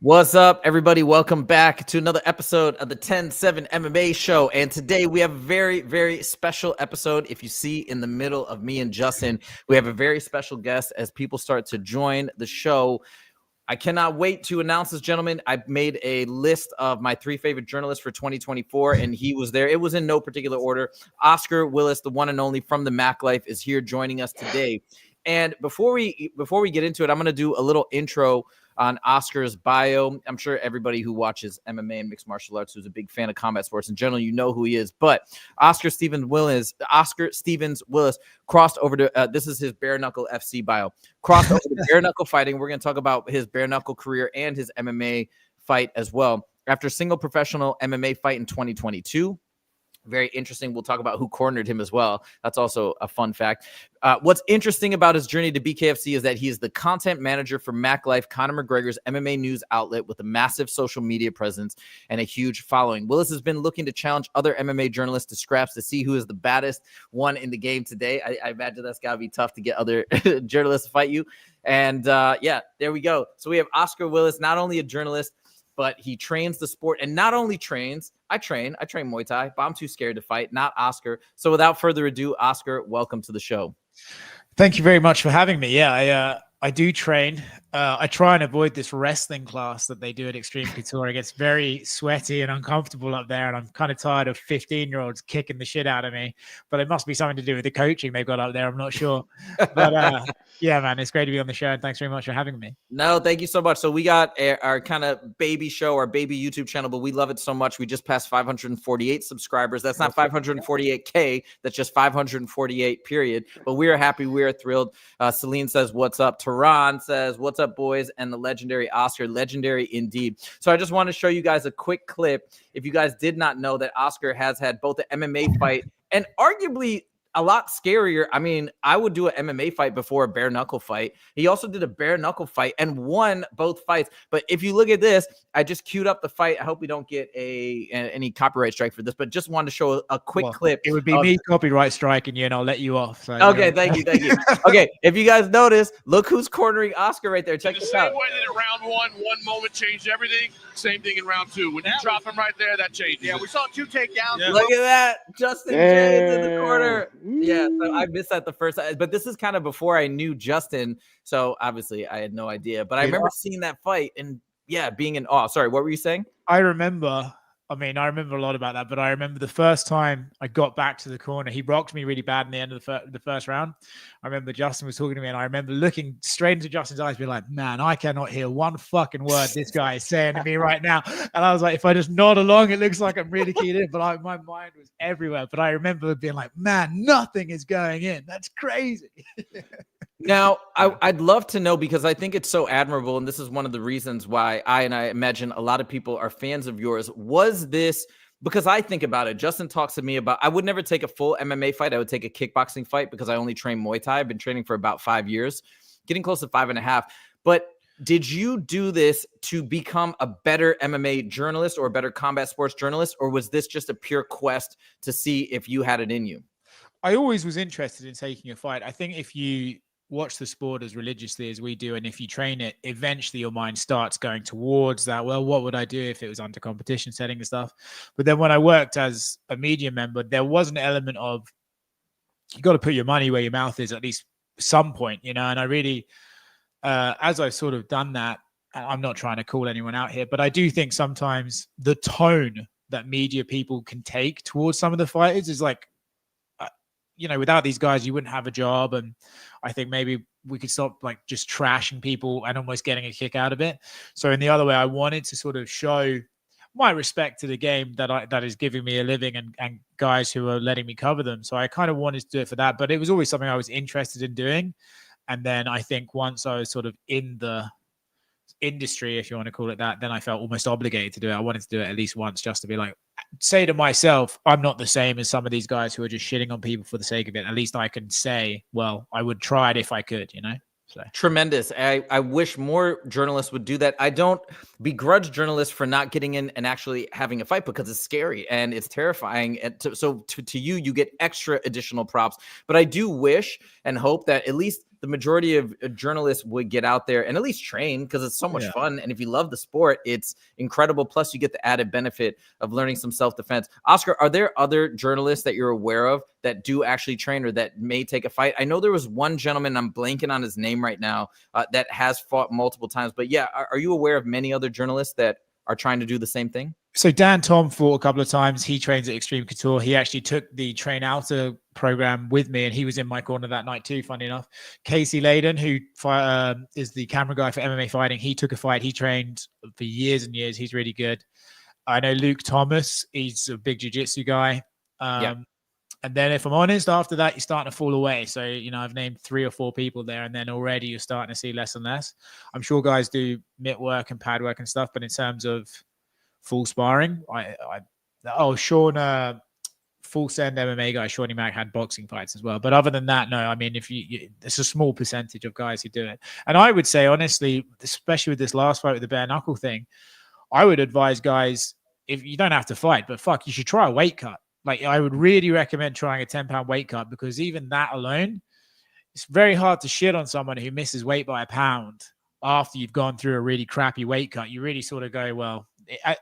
What's up, everybody? Welcome back to another episode of the 10-7 MMA Show. And today we have a very, very special episode. If you see in the middle of me and Justin, we have a very special guest as people start to join the show. I cannot wait to announce this gentleman. I made a list of my 3 favorite journalists for 2024, and he was there. It was in no particular order. Oscar Willis, the one and only from the Mac Life, is here joining us today. And before we get into it, I'm going to do a little intro on Oscar's bio. I'm sure everybody who watches MMA and mixed martial arts, who's a big fan of combat sports in general, you know who he is. But Oscar Stevens Willis crossed over to this is his bare knuckle FC bio. Crossed over to bare knuckle fighting. We're going to talk about his bare knuckle career and his MMA fight as well. After a single professional MMA fight in 2022. Very interesting. We'll talk about who cornered him as well. That's also a fun fact. What's interesting about his journey to BKFC is that he is the content manager for Mac Life, Conor McGregor's MMA news outlet with a massive social media presence and a huge following. Willis has been looking to challenge other MMA journalists to scraps to see who is the baddest one in the game today. I imagine that's got to be tough to get other journalists to fight you. And yeah, there we go. So we have Oscar Willis, not only a journalist, but he trains the sport, and not only trains, I train Muay Thai, but I'm too scared to fight, not Oscar. So without further ado, Oscar, welcome to the show. Thank you very much for having me. Yeah, I do train. I try and avoid this wrestling class that they do at Extreme Couture. It gets very sweaty and uncomfortable up there, and I'm kind of tired of 15-year-olds kicking the shit out of me. But it must be something to do with the coaching they've got up there. I'm not sure. But yeah, man, it's great to be on the show, and thanks very much for having me. No, thank you so much. So we got our kind of baby show, our baby YouTube channel, but we love it so much. We just passed 548 subscribers. That's not 548K. That's just 548, period. But we are happy. We are thrilled. Celine says, what's up? Tehran says, what's up, boys? And the legendary Oscar, legendary indeed. So I just want to show you guys a quick clip. If you guys did not know that Oscar has had both an MMA fight and arguably a lot scarier. I mean, I would do an MMA fight before a bare knuckle fight. He also did a bare knuckle fight and won both fights. But if you look at this, I just queued up the fight. I hope we don't get any copyright strike for this, but just wanted to show a quick clip. It would be me copyright striking you, and I'll let you off. So, okay, thank you. Okay, if you guys notice, look who's cornering Oscar right there. Check this out. The same way that in round one moment changed everything. Same thing in round 2. When you drop him right there, that changes. Yeah, we saw 2 takedowns. Yeah. Look at that. Justin Gaethje in the corner. Yeah, so I missed that the first time. But this is kind of before I knew Justin. So obviously I had no idea. But I remember seeing that fight and, yeah, being in awe. Sorry, what were you saying? I remember a lot about that, but I remember the first time I got back to the corner, he rocked me really bad in the end of the first round. I remember Justin was talking to me, and I remember looking straight into Justin's eyes, being like, man, I cannot hear one fucking word this guy is saying to me right now. And I was like, if I just nod along, it looks like I'm really keyed in, but my mind was everywhere. But I remember being like, man, nothing is going in. That's crazy. Now, I'd love to know, because I think it's so admirable, and this is one of the reasons why I imagine a lot of people are fans of yours. Was this, because I think about it, Justin talks to me about, I would never take a full MMA fight. I would take a kickboxing fight because I only train Muay Thai. I've been training for about 5 years, getting close to 5.5. But did you do this to become a better MMA journalist or a better combat sports journalist, or was this just a pure quest to see if you had it in you? I always was interested in taking a fight. I think if you watch the sport as religiously as we do, and if you train it, eventually your mind starts going towards that. Well, what would I do if it was under competition setting and stuff? But then when I worked as a media member, there was an element of, you got to put your money where your mouth is at least some point, you know. And I really, as I've sort of done that, I'm not trying to call anyone out here, but I do think sometimes the tone that media people can take towards some of the fighters is like, you know, without these guys, you wouldn't have a job. And I think maybe we could stop like just trashing people and almost getting a kick out of it. So in the other way, I wanted to sort of show my respect to the game that is giving me a living and guys who are letting me cover them. So I kind of wanted to do it for that, but it was always something I was interested in doing. And then I think once I was sort of in the industry, if you want to call it that, then I felt almost obligated to do it. I wanted to do it at least once, just to be like, say to myself, I'm not the same as some of these guys who are just shitting on people for the sake of it. At least I can say, well, I would try it if I could, you know? So tremendous. I wish more journalists would do that. I don't begrudge journalists for not getting in and actually having a fight, because it's scary and it's terrifying. And so to you, you get extra additional props. But I do wish and hope that at least the majority of journalists would get out there and at least train because it's so much fun. And if you love the sport, it's incredible. Plus, you get the added benefit of learning some self-defense. Oscar, are there other journalists that you're aware of that do actually train or that may take a fight? I know there was one gentleman, I'm blanking on his name right now, that has fought multiple times. But yeah, are you aware of many other journalists that are trying to do the same thing? So Dan Tom fought a couple of times. He trains at Extreme Couture. He actually took the Train Outer program with me, and he was in my corner that night too, funny enough. Casey Layden, who is the camera guy for MMA Fighting, he took a fight. He trained for years and years. He's really good. I know Luke Thomas. He's a big jiu-jitsu guy. And then if I'm honest, after that, you're starting to fall away. So, I've named 3 or 4 people there, and then already you're starting to see less and less. I'm sure guys do mitt work and pad work and stuff, but in terms of full sparring, Sean, full send MMA guy, Shawnee Mack had boxing fights as well. But other than that, no, I mean, it's a small percentage of guys who do it. And I would say, honestly, especially with this last fight with the bare knuckle thing, I would advise guys, if you don't have to fight, but you should try a weight cut. Like, I would really recommend trying a 10-pound weight cut, because even that alone, it's very hard to shit on someone who misses weight by a pound after you've gone through a really crappy weight cut. You really sort of go, well,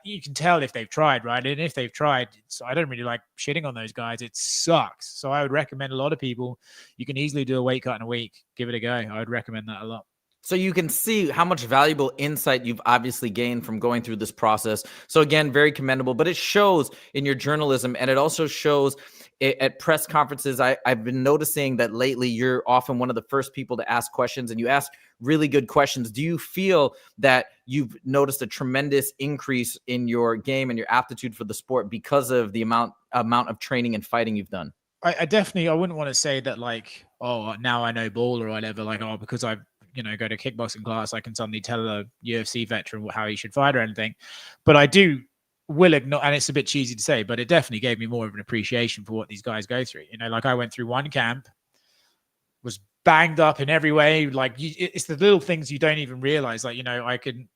you can tell if they've tried, right? And if they've tried, I don't really like shitting on those guys. It sucks. So I would recommend a lot of people, you can easily do a weight cut in a week. Give it a go. I would recommend that a lot. So you can see how much valuable insight you've obviously gained from going through this process. So again, very commendable, but it shows in your journalism, and it also shows at press conferences. I've been noticing that lately you're often one of the first people to ask questions, and you ask really good questions. Do you feel that you've noticed a tremendous increase in your game and your aptitude for the sport because of the amount of training and fighting you've done? I definitely, I wouldn't want to say that like, oh, now I know ball or whatever, like, oh, because I've go to kickboxing class, I can suddenly tell a UFC veteran how he should fight or anything. But I will ignore, and it's a bit cheesy to say, but it definitely gave me more of an appreciation for what these guys go through. Like, I went through one camp, was banged up in every way. Like, it's the little things you don't even realize. Like, when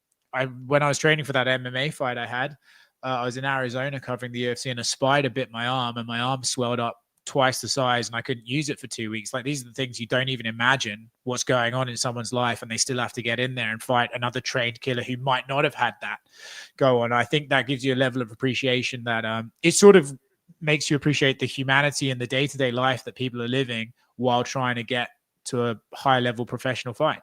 I was training for that MMA fight I had, I was in Arizona covering the UFC, and a spider bit my arm, and my arm swelled up twice the size, and I couldn't use it for 2 weeks. Like, these are the things you don't even imagine what's going on in someone's life, and they still have to get in there and fight another trained killer who might not have had that go on. I think that gives you a level of appreciation that it sort of makes you appreciate the humanity and the day-to-day life that people are living while trying to get to a high level professional fight.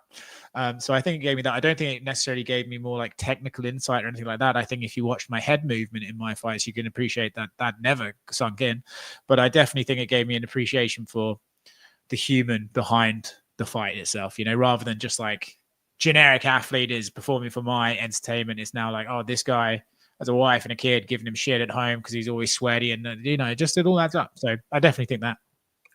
So I think it gave me that. I don't think it necessarily gave me more like technical insight or anything like that. I think if you watched my head movement in my fights, you can appreciate that never sunk in. But I definitely think it gave me an appreciation for the human behind the fight itself, rather than just like generic athlete is performing for my entertainment. It's now like, oh, this guy has a wife and a kid giving him shit at home because he's always sweaty, and just it all adds up. So I definitely think that.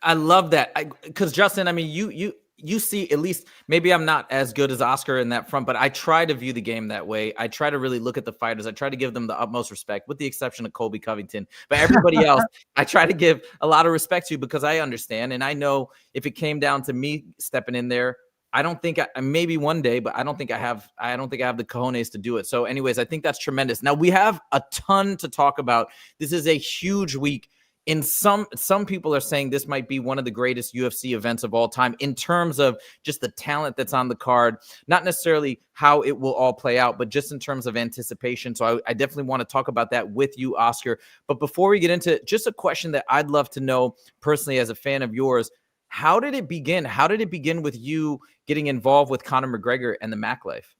I love that, because Justin, I mean, you see, at least maybe I'm not as good as Oscar in that front, but I try to view the game that way. I try to really look at the fighters. I try to give them the utmost respect, with the exception of Colby Covington. But everybody else, I try to give a lot of respect to, because I understand, and I know if it came down to me stepping in there, I don't think maybe one day, but I don't think I have the cojones to do it. So anyways, I think that's tremendous. Now we have a ton to talk about. This is a huge week. In some people are saying this might be one of the greatest UFC events of all time in terms of just the talent that's on the card, not necessarily how it will all play out, but just in terms of anticipation. So I definitely want to talk about that with you, Oscar. But before we get into it, just a question that I'd love to know personally as a fan of yours. How did it begin? How did it begin with you getting involved with Conor McGregor and the Mac life?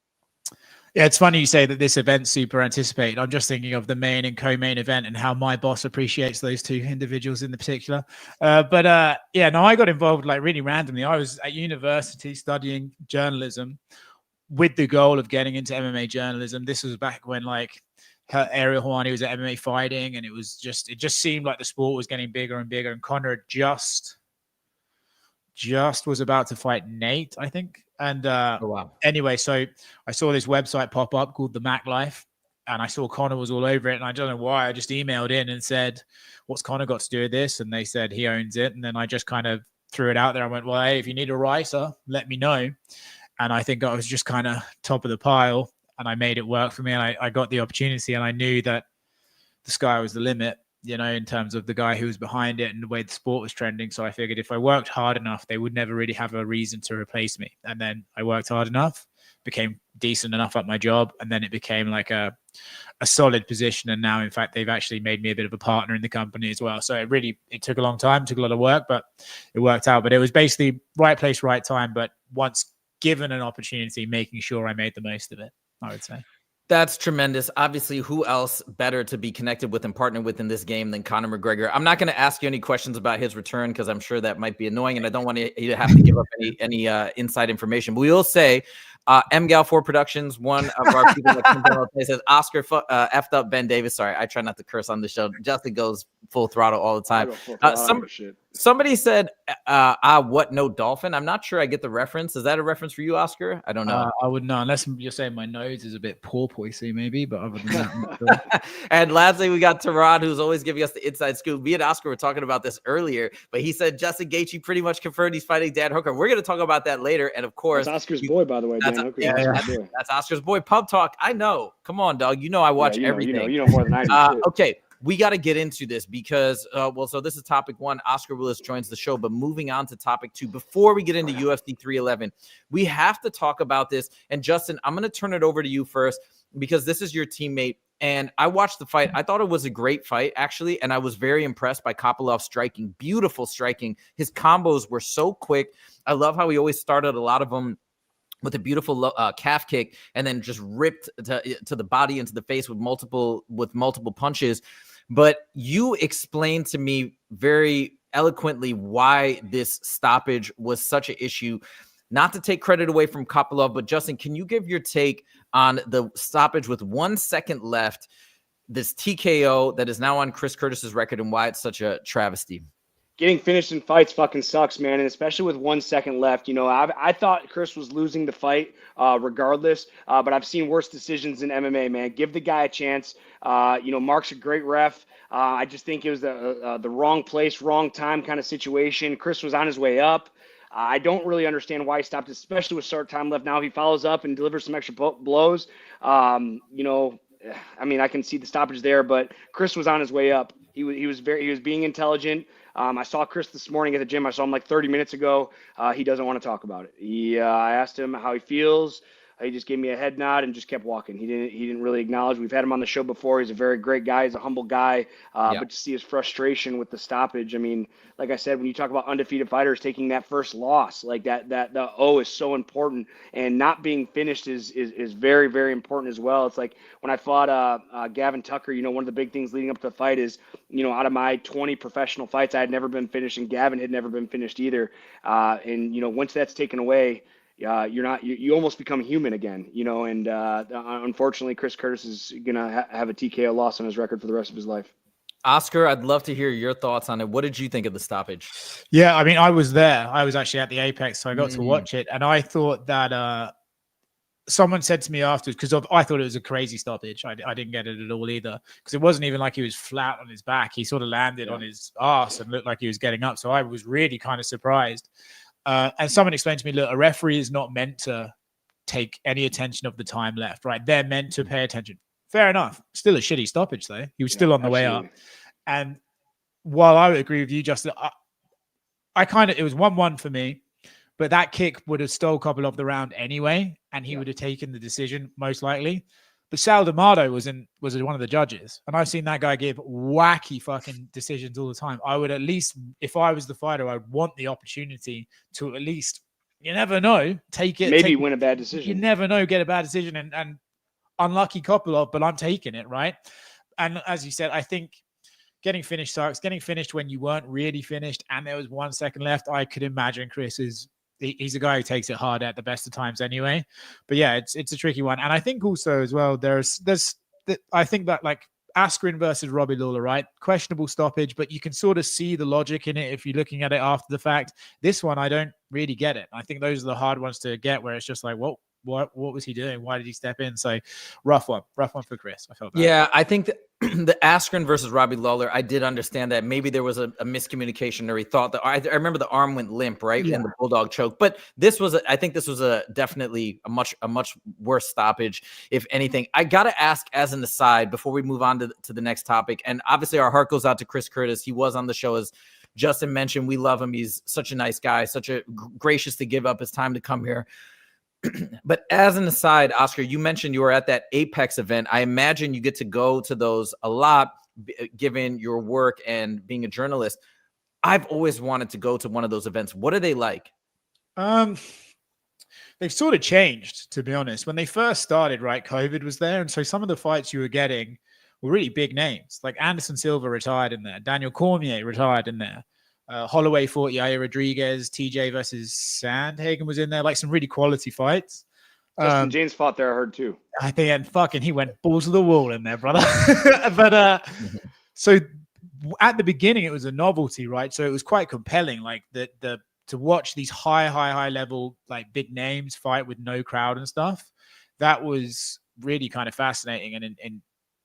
Yeah, it's funny you say that this event's super anticipated. I'm just thinking of the main and co-main event and how my boss appreciates those two individuals in the particular. I got involved like really randomly. I was at university studying journalism with the goal of getting into MMA journalism. This was back when like Ariel Helwani was at MMA Fighting, and it just seemed like the sport was getting bigger and bigger, and Conor just was about to fight Nate, I think. And Anyway, so I saw this website pop up called The Mac Life, and I saw Conor was all over it. And I don't know why. I just emailed in and said, what's Conor got to do with this? And they said he owns it. And then I just kind of threw it out there. I went, well, hey, if you need a writer, let me know. And I think I was just kind of top of the pile, and I made it work for me. And I got the opportunity, and I knew that the sky was the limit. you know, in terms of the guy who was behind it and the way the sport was trending. So I figured if I worked hard enough, they would never really have a reason to replace me. And then I worked hard enough, became decent enough at my job, and then it became like a solid position. And now, in fact, they've actually made me a bit of a partner in the company as well. So it took a long time, took a lot of work, but it worked out. But it was basically right place, right time. But once given an opportunity, making sure I made the most of it, I would say. That's tremendous. Obviously, who else better to be connected with and partnered with in this game than Conor McGregor? I'm not going to ask you any questions about his return because I'm sure that might be annoying, and I don't want you to have to give up any inside information. But we will say, MGAL4 Productions, one of our people that comes on, says Oscar effed up Ben Davis. Sorry, I try not to curse on the show. Justin goes full throttle all the time. Somebody said, what, no dolphin? I'm not sure I get the reference. Is that a reference for you, Oscar? I don't know. I would know, unless you're saying my nose is a bit porpoisey, maybe, but other than that. And lastly, we got Tarad, who's always giving us the inside scoop. Me and Oscar were talking about this earlier, but he said Justin Gaethje pretty much confirmed he's fighting Dan Hooker. We're going to talk about that later. And of course, that's Oscar's boy, by the way. Dan Hooker. That's Oscar's boy. Pub Talk. I know. Come on, dog. You know I watch everything. You know more than I do. Okay. We got to get into this because, so this is topic one. Oscar Willis joins the show, but moving on to topic two, before we get into UFC 311, we have to talk about this. And Justin, I'm going to turn it over to you first because this is your teammate. And I watched the fight. I thought it was a great fight, actually. And I was very impressed by Kopylov's striking, beautiful striking. His combos were so quick. I love how he always started a lot of them with a beautiful calf kick and then just ripped to the body into the face with multiple punches. But you explained to me very eloquently why this stoppage was such an issue. Not to take credit away from Kopylov, but Justin, can you give your take on the stoppage with 1 second left, this TKO that is now on Chris Curtis's record, and why it's such a travesty? Getting finished in fights fucking sucks, man, and especially with 1 second left. You know, I thought Chris was losing the fight regardless, but I've seen worse decisions in MMA, man. Give the guy a chance. Mark's a great ref. I just think it was the wrong place, wrong time kind of situation. Chris was on his way up. I don't really understand why he stopped, especially with short time left. Now he follows up and delivers some extra blows. I can see the stoppage there, but Chris was on his way up. He was being intelligent. I saw Chris this morning at the gym. I saw him like 30 minutes ago. He doesn't want to talk about it. I asked him how he feels. He just gave me a head nod and just kept walking. He didn't really acknowledge. We've had him on the show before. He's a very great guy. He's a humble guy. But to see his frustration with the stoppage, I mean, like I said, when you talk about undefeated fighters taking that first loss, like that the O is so important, and not being finished is very, very important as well. It's like when I fought Gavin Tucker, one of the big things leading up to the fight is, out of my 20 professional fights, I had never been finished, and Gavin had never been finished either. Once that's taken away, you almost become human again, and unfortunately Chris Curtis is going to have a TKO loss on his record for the rest of his life. Oscar, I'd love to hear your thoughts on it. What did you think of the stoppage? Yeah, I mean, I was there. I was actually at the Apex, so I got to watch it. And I thought that someone said to me afterwards, because I thought it was a crazy stoppage. I didn't get it at all either, because it wasn't even like he was flat on his back. He sort of landed on his ass and looked like he was getting up. So I was really kind of surprised. And someone explained to me, look, a referee is not meant to take any attention of the time left, right? They're meant to pay attention. Fair enough. Still a shitty stoppage, though. He was still on the way up. And while I would agree with you, Justin, it was 1-1 for me, but that kick would have stole Kopylov the round anyway, and he would have taken the decision most likely. But Sal D'Amato was one of the judges, and I've seen that guy give wacky fucking decisions all the time. I would at least, if I was the fighter, I would want the opportunity to at least, you never know, win a bad decision. You never know, get a bad decision, and unlucky Kopylov, but I'm taking it, right? And as you said, I think getting finished sucks. Getting finished when you weren't really finished and there was 1 second left, I could imagine he's a guy who takes it hard at the best of times anyway. But yeah, it's a tricky one. And I think also as well, I think that like Askren versus Robbie Lawler, right? Questionable stoppage, but you can sort of see the logic in it if you're looking at it after the fact. This one, I don't really get it. I think those are the hard ones to get, where it's just like, well, what was he doing? Why did he step in? So rough one for Chris. I felt bad. Yeah, I think the Askren versus Robbie Lawler, I did understand that maybe there was a miscommunication, or he thought that I remember the arm went limp, right? Yeah. In the bulldog choke. But I think this was definitely a much worse stoppage, if anything. I gotta ask as an aside before we move on to the next topic. And obviously our heart goes out to Chris Curtis. He was on the show, as Justin mentioned. We love him. He's such a nice guy, such a gracious to give up his time to come here. But as an aside, Oscar, you mentioned you were at that Apex event. I imagine you get to go to those a lot, given your work and being a journalist. I've always wanted to go to one of those events. What are they like? They've sort of changed, to be honest. When they first started, right, COVID was there. And so some of the fights you were getting were really big names. Like Anderson Silva retired in there. Daniel Cormier retired in there. Holloway fought Yair Rodriguez. TJ versus Sandhagen was in there. Like some really quality fights. Justin James fought there, I heard too. I think he went balls to the wall in there, brother. But so at the beginning, it was a novelty, right? So it was quite compelling, like to watch these high level, like big names fight with no crowd and stuff. That was really kind of fascinating and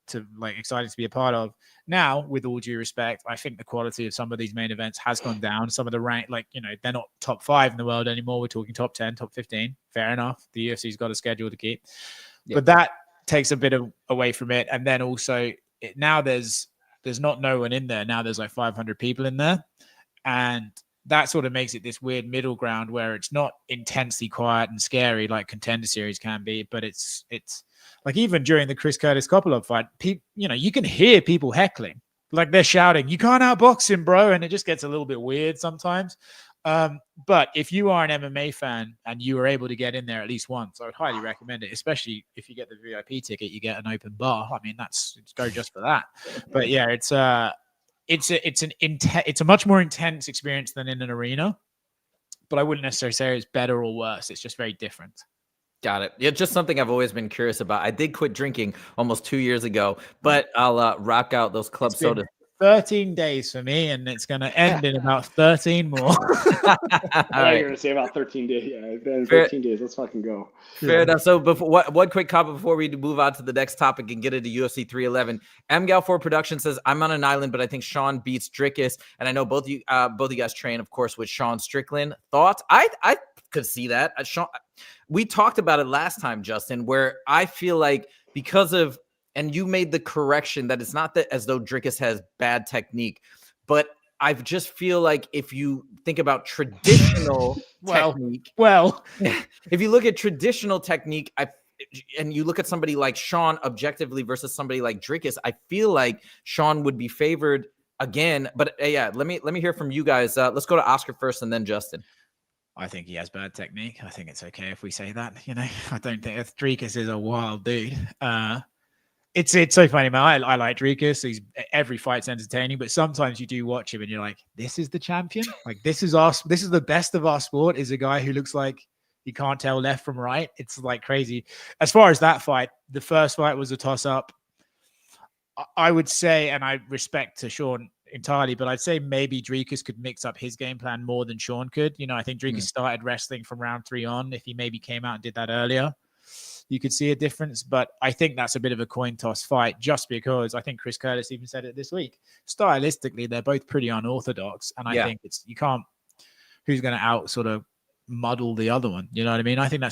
to like exciting to be a part of. Now, with all due respect, I think the quality of some of these main events has gone down. Some of the rank, like, you know, they're not top 5 in the world anymore. We're talking top 10, top 15. Fair enough. The UFC's got a schedule to keep. Yeah. But that takes a bit away from it. And then also now there's not no one in there. Now there's like 500 people in there. And that sort of makes it this weird middle ground where it's not intensely quiet and scary like Contender Series can be, but it's like even during the Chris Curtis Kopylov fight, you can hear people heckling, like they're shouting, "You can't outbox him, bro," and it just gets a little bit weird sometimes. But if you are an MMA fan and you were able to get in there at least once, I would highly recommend it, especially if you get the VIP ticket, you get an open bar. I mean, go just for that. But yeah, it's a much more intense experience than in an arena, but I wouldn't necessarily say it's better or worse. It's just very different. Got it. Yeah, just something I've always been curious about. I did quit drinking almost 2 years ago, but I'll rock out those club sodas. 13 days for me, and it's going to end in about 13 more. You're going to say about 13 days. Yeah, 13 days. Let's fucking go. Fair enough. So one quick comment before we move on to the next topic and get into UFC 311. MGal4 Production says, I'm on an island, but I think Sean beats Dricus. And I know both of you guys train, of course, with Sean Strickland. Thoughts? I could see that. Sean, we talked about it last time, Justin, where I feel like because of, and you made the correction that it's not that as though Dricus has bad technique, but I just feel like if you think about traditional technique, if you look at traditional technique, and you look at somebody like Sean objectively versus somebody like Dricus, I feel like Sean would be favored again. But yeah, let me hear from you guys. Let's go to Oscar first, and then Justin. I think he has bad technique. I think it's okay if we say that. You know, I don't think Dricus is a wild dude. It's so funny, man. I like Dricus. Every fight's entertaining, but sometimes you do watch him and you're like, this is the champion. Like this is the best of our sport, is a guy who looks like he can't tell left from right. It's like crazy. As far as that fight, the first fight was a toss up. I would say, and I respect to Sean entirely, but I'd say maybe Dricus could mix up his game plan more than Sean could. You know, I think Dricus started wrestling from round 3 on. If he maybe came out and did that earlier, you could see a difference. But I think that's a bit of a coin toss fight, just because I think Chris Curtis even said it this week. Stylistically, they're both pretty unorthodox. And I think who's going to out sort of muddle the other one? You know what I mean? I think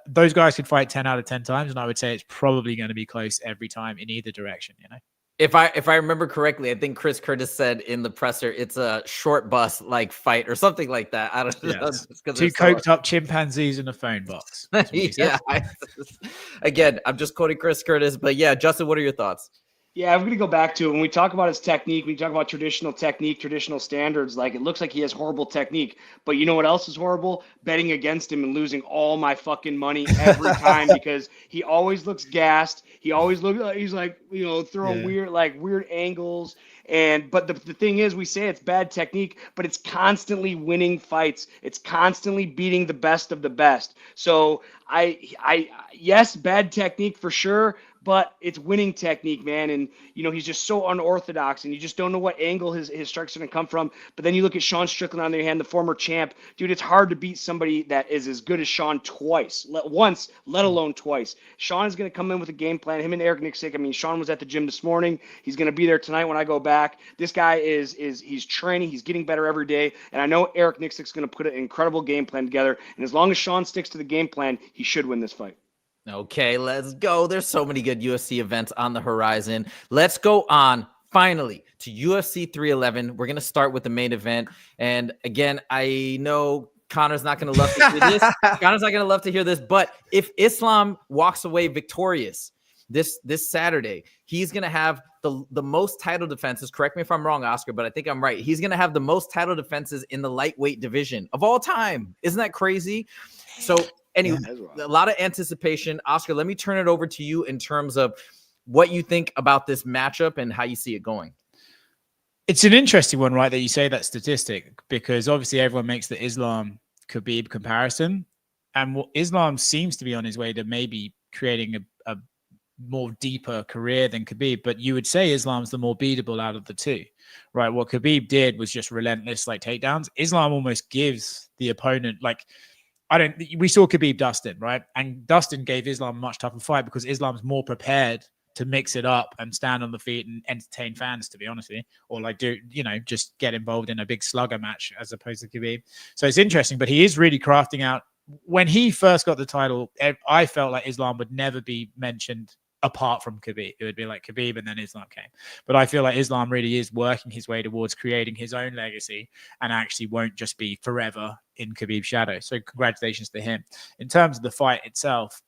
those guys could fight 10 out of 10 times. And I would say it's probably going to be close every time in either direction, you know? If I remember correctly, I think Chris Curtis said in the presser, it's a short bus like fight or something like that. I don't know. Yes. 2 coked up chimpanzees in a phone box. Yeah. Again, I'm just quoting Chris Curtis, but yeah, Justin, what are your thoughts? Yeah, I'm going to go back to it. When we talk about his technique, we talk about traditional technique, traditional standards, like it looks like he has horrible technique. But you know what else is horrible? Betting against him and losing all my fucking money every time, because he always looks gassed. He always looks like he's like, you know, throwing weird angles. But the thing is, we say it's bad technique, but it's constantly winning fights. It's constantly beating the best of the best. So yes, bad technique for sure, but it's winning technique, man. And, you know, he's just so unorthodox, and you just don't know what angle his strikes are going to come from. But then you look at Sean Strickland on the other hand, the former champ. Dude, it's hard to beat somebody that is as good as Sean once, let alone twice. Sean is going to come in with a game plan. Him and Eric Nixick. I mean, Sean was at the gym this morning. He's going to be there tonight when I go back. This guy he's training. He's getting better every day. And I know Eric Nixick's going to put an incredible game plan together. And as long as Sean sticks to the game plan, he should win this fight. Okay, let's go. There's so many good UFC events on the horizon. Let's go on finally to UFC 311. We're going to start with the main event. And again, I know Connor's not going to love to hear this. Connor's not going to love to hear this, but if Islam walks away victorious this Saturday, he's going to have the most title defenses. Correct me if I'm wrong, Oscar, but I think I'm right. He's going to have the most title defenses in the lightweight division of all time. Isn't that crazy? So anyway, a lot of anticipation. Oscar, let me turn it over to you in terms of what you think about this matchup and how you see it going. It's an interesting one, right, that you say that statistic, because obviously everyone makes the Islam-Khabib comparison, and Islam seems to be on his way to maybe creating a more deeper career than Khabib, but you would say Islam's the more beatable out of the two, right? What Khabib did was just relentless like takedowns. Islam almost gives the opponent we saw Khabib Dustin, right? And Dustin gave Islam a much tougher fight because Islam's more prepared to mix it up and stand on the feet and entertain fans, to be honest with you, or just get involved in a big slugger match as opposed to Khabib. So it's interesting, but he is really crafting out. When he first got the title, I felt like Islam would never be mentioned apart from Khabib. It would be like Khabib and then Islam came. But I feel like Islam really is working his way towards creating his own legacy and actually won't just be forever in Khabib's shadow. So congratulations to him. In terms of the fight itself,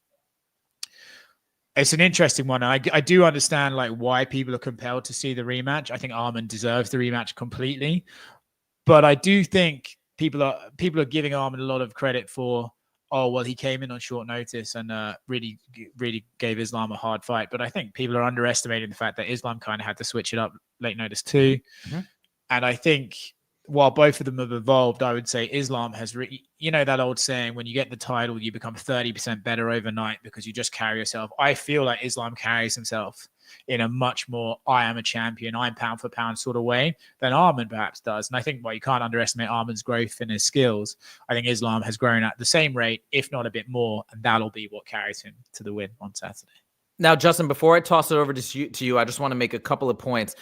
it's an interesting one. I do understand why people are compelled to see the rematch. I think Arman deserves the rematch completely. But I do think people are giving Arman a lot of credit for, he came in on short notice and really gave Islam a hard fight. But I think people are underestimating the fact that Islam kind of had to switch it up late notice too. Mm-hmm. And I think while both of them have evolved, I would say Islam has, that old saying, when you get the title, you become 30% better overnight because you just carry yourself. I feel like Islam carries himself in a much more, I am a champion, I'm pound for pound sort of way than Arman perhaps does. And I think, you can't underestimate Arman's growth in his skills. I think Islam has grown at the same rate, if not a bit more, and that'll be what carries him to the win on Saturday. Now, Justin, before I toss it over to you, I just want to make a couple of points.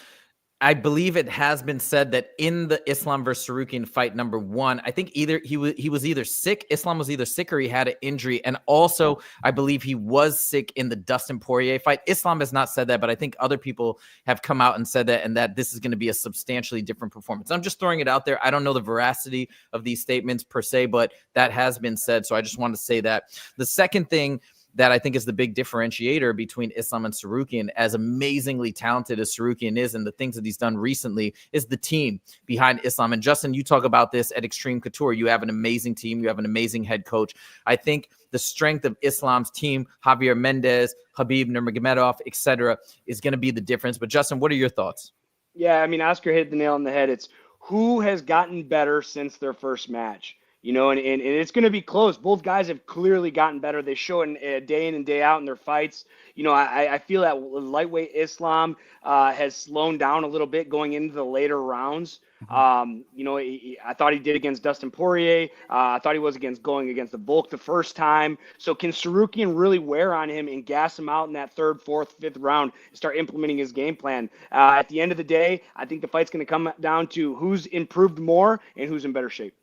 I believe it has been said that in the Islam versus Tsarukyan fight number 1, I think either he was either sick. Islam was either sick or he had an injury. And also, I believe he was sick in the Dustin Poirier fight. Islam has not said that, but I think other people have come out and said that, and that this is going to be a substantially different performance. I'm just throwing it out there. I don't know the veracity of these statements per se, but that has been said. So I just want to say that. The second thing that I think is the big differentiator between Islam and Tsarukyan, as amazingly talented as Tsarukyan is and the things that he's done recently, is the team behind Islam. And Justin, you talk about this at Extreme Couture. You have an amazing team. You have an amazing head coach. I think the strength of Islam's team, Javier Mendez, Khabib Nurmagomedov, etc., is going to be the difference. But Justin, what are your thoughts? Yeah, I mean, Oscar hit the nail on the head. It's who has gotten better since their first match. And it's going to be close. Both guys have clearly gotten better. They show it day in and day out in their fights. I feel that lightweight Islam has slowed down a little bit going into the later rounds. I thought he did against Dustin Poirier. I thought he was going against the Volk the first time. So can Tsarukyan really wear on him and gas him out in that third, fourth, fifth round and start implementing his game plan? At the end of the day, I think the fight's going to come down to who's improved more and who's in better shape.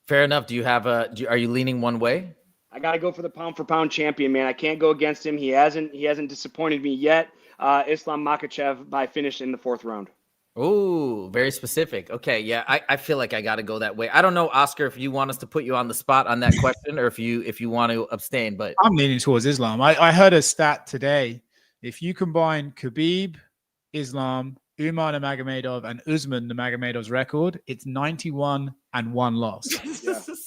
Fair enough. Are you leaning one way? I got to go for the pound for pound champion, man. I can't go against him. He hasn't disappointed me yet. Islam Makhachev by finish in the 4th round. Oh, very specific. Okay. Yeah. I feel like I got to go that way. I don't know, Oscar, if you want us to put you on the spot on that question or if you want to abstain, but I'm leaning towards Islam. I heard a stat today. If you combine Khabib, Islam, Umar Nurmagomedov and Usman Nurmagomedov's record, it's 91 and 1 loss.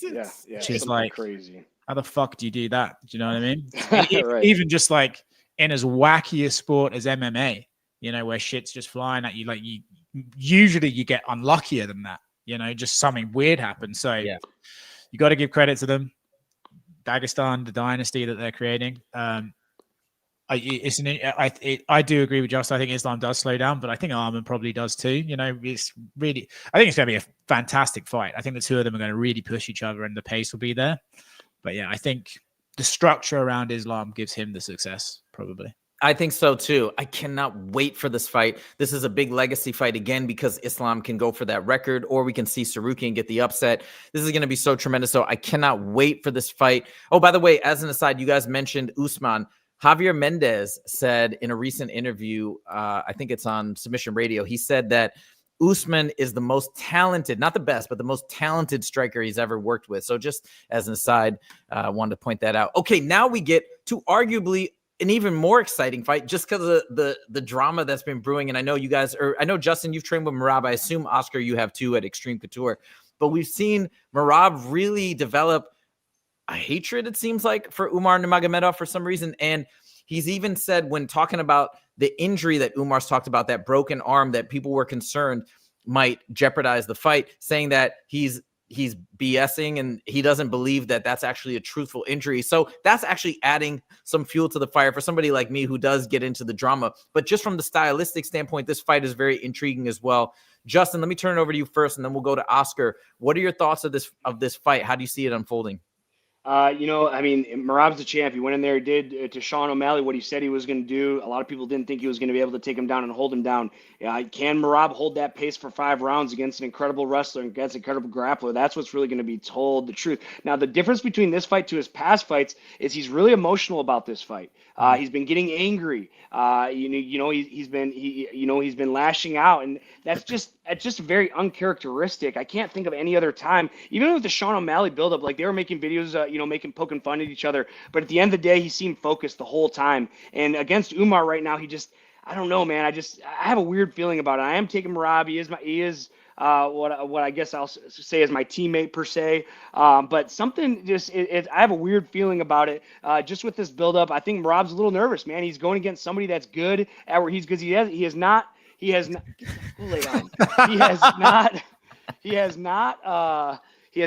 Yeah. Which is like crazy. How the fuck do you do that? Do you know what I mean? Right. Even just like in as wacky a sport as MMA, where shit's just flying at you, you usually you get unluckier than that. Just something weird happens. So yeah, you got to give credit to them. Dagestan, the dynasty that they're creating. I do agree with Justin. I think Islam does slow down, but I think Arman probably does too. You know, it's really, I think it's going to be a fantastic fight. I think the two of them are going to really push each other and the pace will be there. But yeah, I think the structure around Islam gives him the success, probably. I think so too. I cannot wait for this fight. This is a big legacy fight again because Islam can go for that record, or we can see Tsarukyan get the upset. This is going to be so tremendous. So I cannot wait for this fight. Oh, by the way, as an aside, you guys mentioned Usman. Javier Mendez said in a recent interview, I think it's on Submission Radio, he said that Usman is the most talented, not the best, but the most talented striker he's ever worked with. So just as an aside, I wanted to point that out. Okay, now we get to arguably an even more exciting fight just because of the drama that's been brewing. And I know you guys, or I know, Justin, you've trained with Merab. I assume, Oscar, you have too at Extreme Couture. But we've seen Merab really develop a hatred, it seems like, for Umar Nurmagomedov for some reason. And he's even said, when talking about the injury that Umar's talked about, that broken arm that people were concerned might jeopardize the fight, saying that he's BSing and he doesn't believe that that's actually a truthful injury. So that's actually adding some fuel to the fire for somebody like me who does get into the drama. But just from the stylistic standpoint, this fight is very intriguing as well. Justin, let me turn it over to you first, and then we'll go to Oscar. What are your thoughts of this fight? How do you see it unfolding? I mean, Merab's the champ. He went in there, he did to Sean O'Malley what he said he was going to do. A lot of people didn't think he was going to be able to take him down and hold him down. Can Merab hold that pace for 5 rounds against an incredible wrestler and against an incredible grappler? That's what's really going to be told the truth. Now, the difference between this fight to his past fights is he's really emotional about this fight. He's been getting angry. He's been lashing out, and that's just very uncharacteristic. I can't think of any other time, even with the Sean O'Malley buildup, like they were making videos, poking fun at each other. But at the end of the day, he seemed focused the whole time. And against Umar right now, I don't know, man. I have a weird feeling about it. I am taking Merab. He is what I guess I'll say is my teammate per se. But something I have a weird feeling about it. Just with this buildup, I think Merab's a little nervous, man. He's going against somebody that's good at where he's good. He has not. He has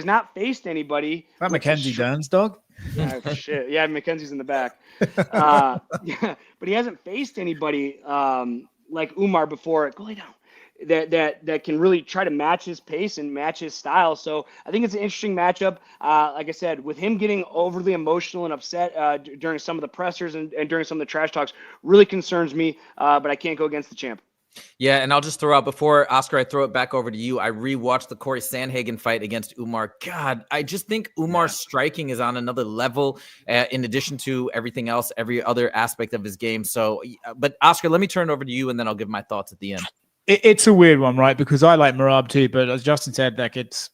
not faced anybody. Is that Mackenzie Dern's dog? Yeah, shit. Yeah, Mackenzie's in the back. But he hasn't faced anybody like Umar before. Go lay down. That can really try to match his pace and match his style. So I think it's an interesting matchup. Like I said, with him getting overly emotional and upset during some of the pressers and during some of the trash talks really concerns me. But I can't go against the champ. Yeah, and I'll just throw out, before Oscar, I throw it back over to you, I rewatched the Corey Sandhagen fight against Umar. God, I just think Umar's striking is on another level in addition to everything else, every other aspect of his game. So, but Oscar, let me turn it over to you, and then I'll give my thoughts at the end. It's a weird one, right? Because I like Merab too, but as Justin said, like it's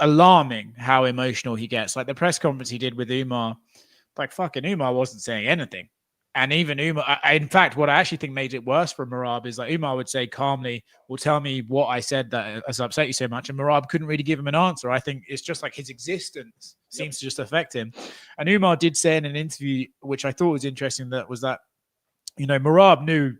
alarming how emotional he gets. Like the press conference he did with Umar, like fucking Umar wasn't saying anything. And even Umar, in fact, what I actually think made it worse for Merab is like Umar would say calmly, well, tell me what I said that has upset you so much. And Merab couldn't really give him an answer. I think it's just like his existence seems to just affect him. And Umar did say in an interview, which I thought was interesting, that Merab knew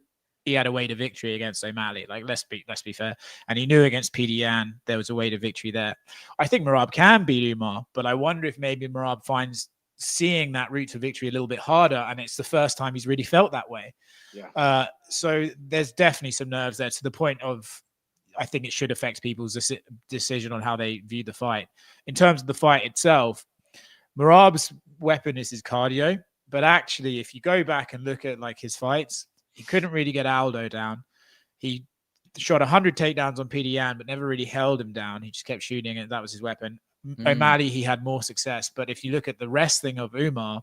he had a way to victory against O'Malley. Like, let's be fair. And he knew against PDN there was a way to victory there. I think Merab can beat Umar, but I wonder if maybe Merab finds seeing that route to victory a little bit harder, and it's the first time he's really felt that way. Yeah. So there's definitely some nerves there, to the point of I think it should affect people's decision on how they view the fight. In terms of the fight itself, Merab's weapon is his cardio, but actually, if you go back and look at like his fights, he couldn't really get Aldo down. He shot 100 takedowns on PDN, but never really held him down. He just kept shooting, and that was his weapon. O'Malley, he had more success. But if you look at the wrestling of Umar,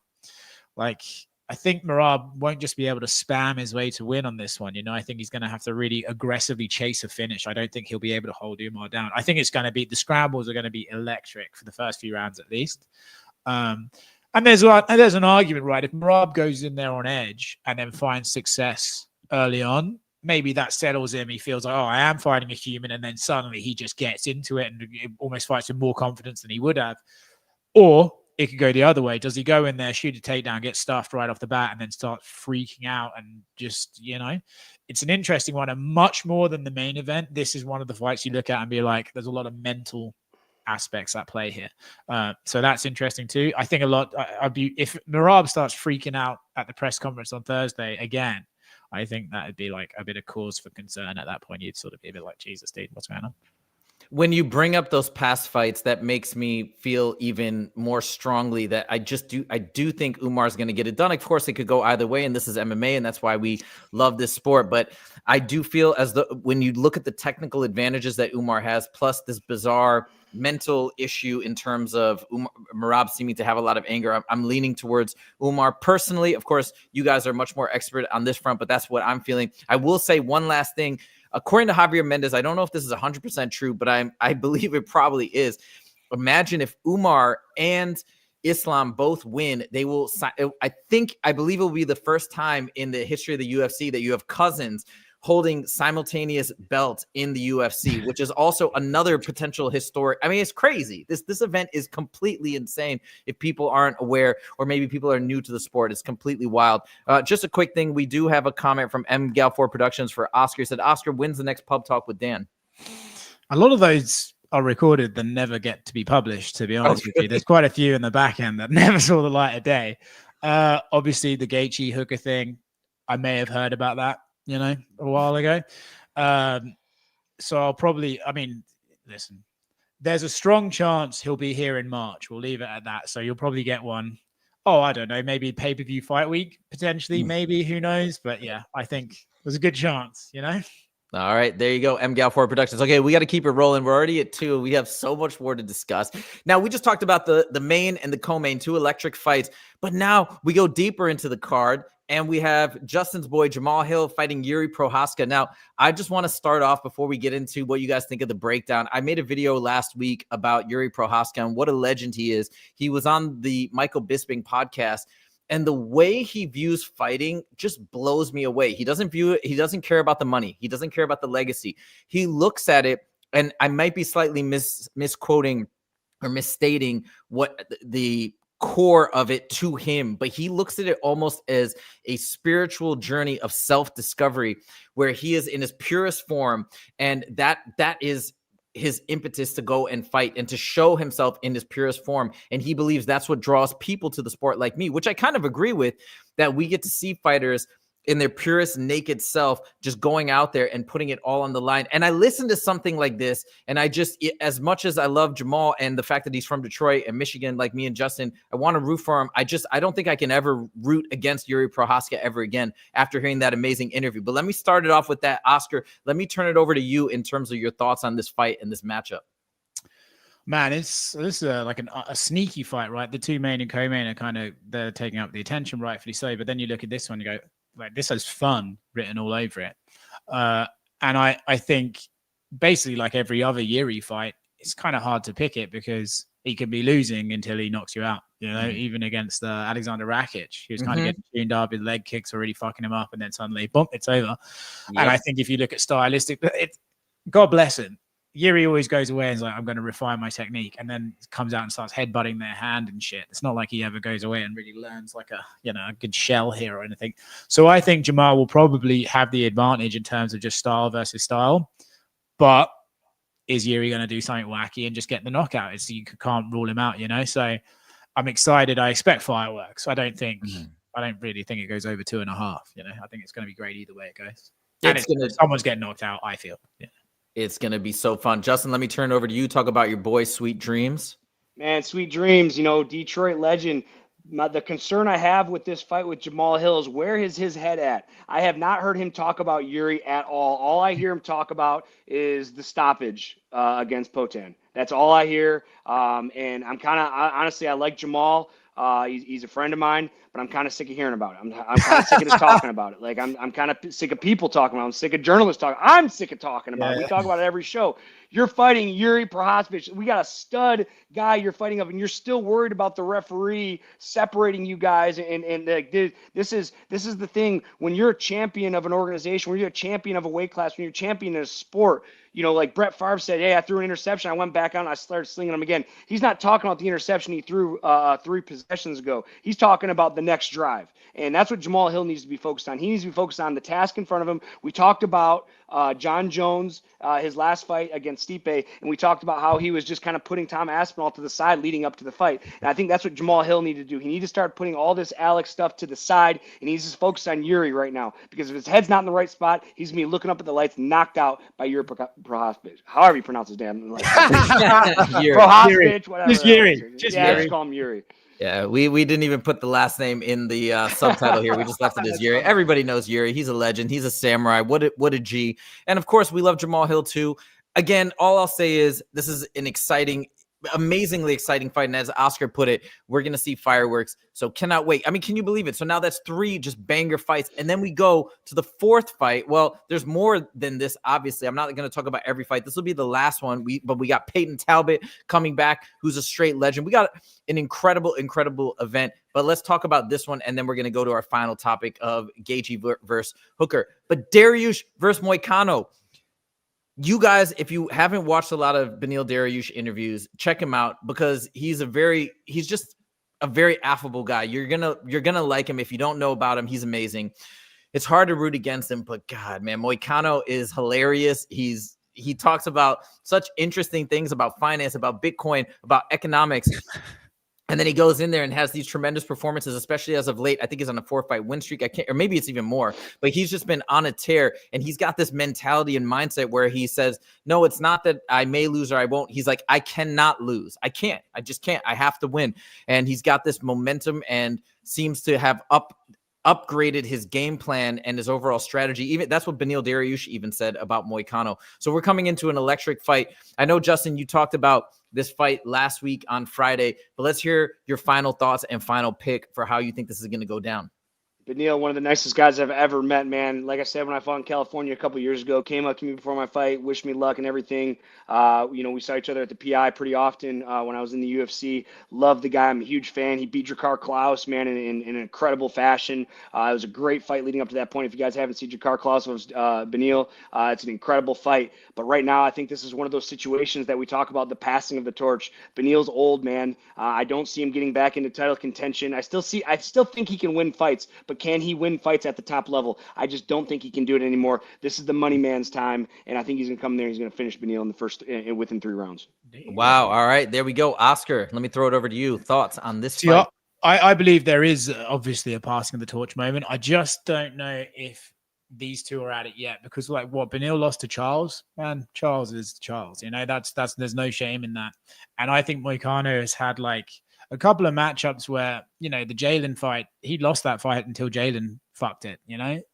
like, I think Merab won't just be able to spam his way to win on this one. I think he's going to have to really aggressively chase a finish. I don't think he'll be able to hold Umar down. I think it's going to be, the scrambles are going to be electric for the first few rounds at least. And there's an argument, right? If Merab goes in there on edge and then finds success early on, maybe that settles him. He feels like, oh, I am fighting a human. And then suddenly he just gets into it and almost fights with more confidence than he would have. Or it could go the other way. Does he go in there, shoot a takedown, get stuffed right off the bat, and then start freaking out? And just, it's an interesting one. And much more than the main event, this is one of the fights you look at and be like, there's a lot of mental aspects at play here. So that's interesting too. I think if Merab starts freaking out at the press conference on Thursday again, I think that would be like a bit of cause for concern at that point. You'd sort of be a bit like, Jesus, dude, what's going on? When you bring up those past fights, that makes me feel even more strongly that I do think Umar's going to get it done. Of course, it could go either way, and this is MMA, and that's why we love this sport. But I do feel as though when you look at the technical advantages that Umar has, plus this bizarre mental issue in terms of Merab seeming to have a lot of anger, I'm leaning towards Umar personally. Of course, you guys are much more expert on this front, but that's what I'm feeling. I will say one last thing. According to Javier Mendez, I don't know if this is 100% true, but I believe it probably is. Imagine if Umar and Islam both win, they will. I believe it will be the first time in the history of the UFC that you have cousins holding simultaneous belts in the UFC, which is also another potential historic. I mean, it's crazy. This event is completely insane. If people aren't aware, or maybe people are new to the sport, it's completely wild. Just a quick thing. We do have a comment from M Gal4 Productions for Oscar. He said, Oscar, when's the next pub talk with Dan? A lot of those are recorded and never get to be published, to be honest with you. There's quite a few in the back end that never saw the light of day. Obviously the Gaethje hooker thing, I may have heard about that, a while ago. So I'll probably, listen, there's a strong chance he'll be here in March. We'll leave it at that. So you'll probably get one. Oh, I don't know, maybe pay-per-view fight week, potentially, maybe, who knows? But yeah, I think there's a good chance, All right, there you go, M Gal4 Productions. Okay, we got to keep it rolling. We're already at 2. We have so much more to discuss. Now, we just talked about the main and the co-main, 2 electric fights, but now we go deeper into the card, and we have Justin's boy, Jamahal Hill, fighting Jiri Prochazka. Now, I just want to start off before we get into what you guys think of the breakdown. I made a video last week about Jiri Prochazka and what a legend he is. He was on the Michael Bisping podcast, and the way he views fighting just blows me away. He doesn't view it. He doesn't care about the money. He doesn't care about the legacy. He looks at it, and I might be slightly misquoting or misstating what the core of it to him, but he looks at it almost as a spiritual journey of self-discovery where he is in his purest form, and that is his impetus to go and fight and to show himself in his purest form. And he believes that's what draws people to the sport like me, which I kind of agree with, that we get to see fighters in their purest naked self, just going out there and putting it all on the line. And I listened to something like this, and as much as I love Jamahal and the fact that he's from Detroit and Michigan, like me and Justin, I want to root for him. I don't think I can ever root against Jiri Prochazka ever again after hearing that amazing interview. But let me start it off with that. Oscar, let me turn it over to you in terms of your thoughts on this fight and this matchup. Man, this is like a sneaky fight, right? The 2 main and co-main are they're taking up the attention, rightfully so. But then you look at this one, you go, like, this has fun written all over it. And I think basically like every other Jiri fight, it's kind of hard to pick it because he could be losing until he knocks you out, even against Alexander Rakic. He was kind of getting tuned up, his leg kicks already fucking him up, and then suddenly, boom, it's over. Yep. And I think if you look at stylistic, God bless him. Jiri always goes away and is like, I'm going to refine my technique, and then comes out and starts headbutting their hand and shit. It's not like he ever goes away and really learns like a good shell here or anything. So I think Jamahal will probably have the advantage in terms of just style versus style. But is Jiri going to do something wacky and just get the knockout? You can't rule him out, So I'm excited. I expect fireworks. I don't really think it goes over 2.5. I think it's going to be great either way it goes. And someone's getting knocked out, I feel. Yeah. It's going to be so fun. Justin, let me turn it over to you. Talk about your boy, Sweet Dreams. Man, Sweet Dreams, Detroit legend. The concern I have with this fight with Jamahal Hill is where is his head at? I have not heard him talk about Jiri at all. All I hear him talk about is the stoppage against Potan. That's all I hear. And I'm honestly, I like Jamahal. He's a friend of mine, but I'm kind of sick of hearing about it. I'm kind of sick of just talking about it. Like I'm kind of sick of people talking about it. I'm sick of journalists talking. I'm sick of talking about it. We talk about it every show. You're fighting Jiri Prochazka. We got a stud guy you're fighting of, and you're still worried about the referee separating you guys. And like this is the thing. When you're a champion of an organization, when you're a champion of a weight class, when you're a champion in a sport, like Brett Favre said, hey, I threw an interception. I went back out and I started slinging them again. He's not talking about the interception he threw 3 possessions ago. He's talking about the next drive. And that's what Jamahal Hill needs to be focused on. He needs to be focused on the task in front of him. We talked about John Jones, his last fight against Stipe, and we talked about how he was just kind of putting Tom Aspinall to the side leading up to the fight. And I think that's what Jamahal Hill needed to do. He needed to start putting all this Alex stuff to the side, and he's just focused on Jiri right now. Because if his head's not in the right spot, he's going to be looking up at the lights, knocked out by Jiri Prohaspich. However you pronounce his damn name. Prohaspich, whatever. Just Jiri. Just call him Jiri. Yeah, we didn't even put the last name in the subtitle here. We just left it as Jiri. Everybody knows Jiri. He's a legend. He's a samurai. What a G. And of course, we love Jamahal Hill too. Again, all I'll say is this is an exciting, amazingly exciting fight. And as Oscar put it, we're going to see fireworks. So cannot wait. I mean, can you believe it? So now that's 3 just banger fights. And then we go to the 4th fight. Well, there's more than this, obviously. I'm not going to talk about every fight. This will be the last one. But we got Peyton Talbot coming back, who's a straight legend. We got an incredible event. But let's talk about this one. And then we're going to go to our final topic of Gaethje versus Hooker. But Dariush versus Moicano. You guys, if you haven't watched a lot of Beneil Dariush interviews, check him out because he's just a very affable guy. You're gonna like him. If you don't know about him, he's amazing. It's hard to root against him, but God, man, Moicano is hilarious. He talks about such interesting things about finance, about Bitcoin, about economics. And then he goes in there and has these tremendous performances, especially as of late. I think he's on a 4-fight win streak. Or maybe it's even more, but he's just been on a tear. And he's got this mentality and mindset where he says, no, it's not that I may lose or I won't. He's like, I cannot lose. I can't. I just can't. I have to win. And he's got this momentum and seems to have upgraded his game plan and his overall strategy. Even that's what Beneil Dariush even said about Moicano. So we're coming into an electric fight. I know, Justin, you talked about this fight last week on Friday, but let's hear your final thoughts and final pick for how you think this is going to go down. Beneil, one of the nicest guys I've ever met, man. Like I said, when I fought in California a couple years ago, came up to me before my fight, wished me luck and everything. We saw each other at the PI pretty often when I was in the UFC. Loved the guy. I'm a huge fan. He beat Jakar Klaus, man, in an incredible fashion. It was a great fight leading up to that point. If you guys haven't seen Jakar Klaus versus Beneil, it's an incredible fight. But right now, I think this is one of those situations that we talk about, the passing of the torch. Beneil's old, man. I don't see him getting back into title contention. I still think he can win fights, but can he win fights at the top level? I just don't think he can do it anymore. This is the money man's time, and I think he's going to come there. He's going to finish Beneil in the first within 3 rounds. Wow. All right. There we go. Oscar, let me throw it over to you. Thoughts on this fight? I believe there is obviously a passing of the torch moment. I just don't know if these two are at it yet because Beneil lost to Charles, man, Charles is Charles, that's there's no shame in that. And I think Moicano has had a couple of matchups where, the Jalen fight, he lost that fight until Jalen fucked it,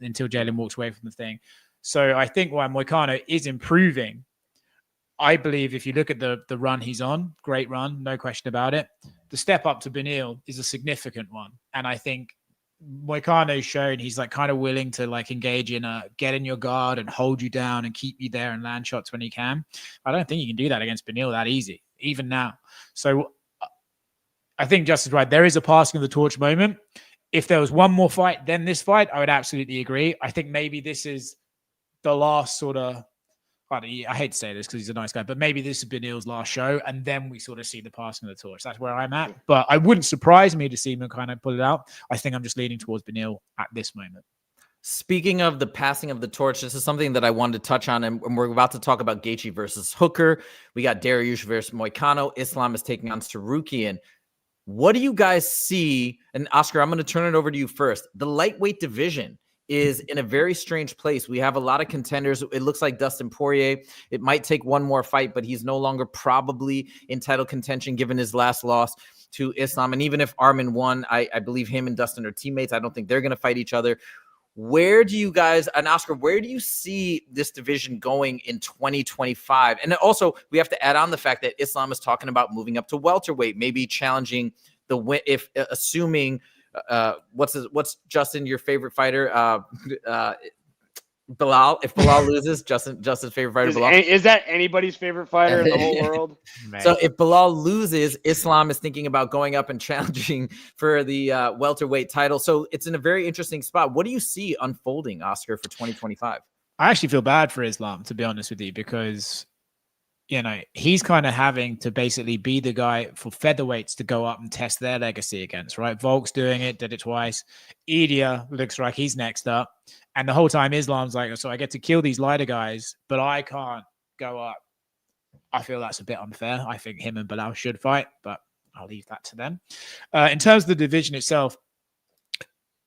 until Jalen walks away from the thing. So I think while Moicano is improving, I believe if you look at the run he's on, great run, no question about it. The step up to Beneil is a significant one. And I think Moicano's shown he's kind of willing to engage in get in your guard and hold you down and keep you there and land shots when he can. I don't think you can do that against Beneil that easy, even now. So I think Justin's right. There is a passing of the torch moment. If there was one more fight than this fight, I would absolutely agree. I think maybe this is the last sort of, I hate to say this because he's a nice guy, but maybe this is Beneil's last show, and then we sort of see the passing of the torch. That's where I'm at. But I wouldn't surprise me to see him kind of pull it out. I think I'm just leaning towards Beneil at this moment. Speaking of the passing of the torch, this is something that I wanted to touch on, and we're about to talk about Gaethje versus Hooker. We got Dariush versus Moicano. Islam is taking on Tsarukyan. What do you guys see? And Oscar, I'm going to turn it over to you first. The lightweight division is in a very strange place. We have a lot of contenders. It looks like Dustin Poirier. It might take one more fight, but he's no longer probably in title contention given his last loss to Islam. And even if Arman won, I believe him and Dustin are teammates. I don't think they're going to fight each other. Where do you guys, and Oscar, where do you see this division going in 2025? And also, we have to add on the fact that Islam is talking about moving up to welterweight, maybe challenging the win, if assuming, what's Justin, your favorite fighter? Bilal. If Bilal loses, Justin's favorite fighter, Bilal. Is that anybody's favorite fighter in the whole world? So if Bilal loses, Islam is thinking about going up and challenging for the welterweight title. So it's in a very interesting spot. What do you see unfolding, Oscar, for 2025? I actually feel bad for Islam, to be honest with you, because he's kind of having to basically be the guy for featherweights to go up and test their legacy against, right? Volk's doing it, did it twice. Edia looks like he's next up. And the whole time Islam's so I get to kill these lighter guys, but I can't go up I feel that's a bit unfair. I think him and Bilal should fight, but I'll leave that to them. In terms of the division itself,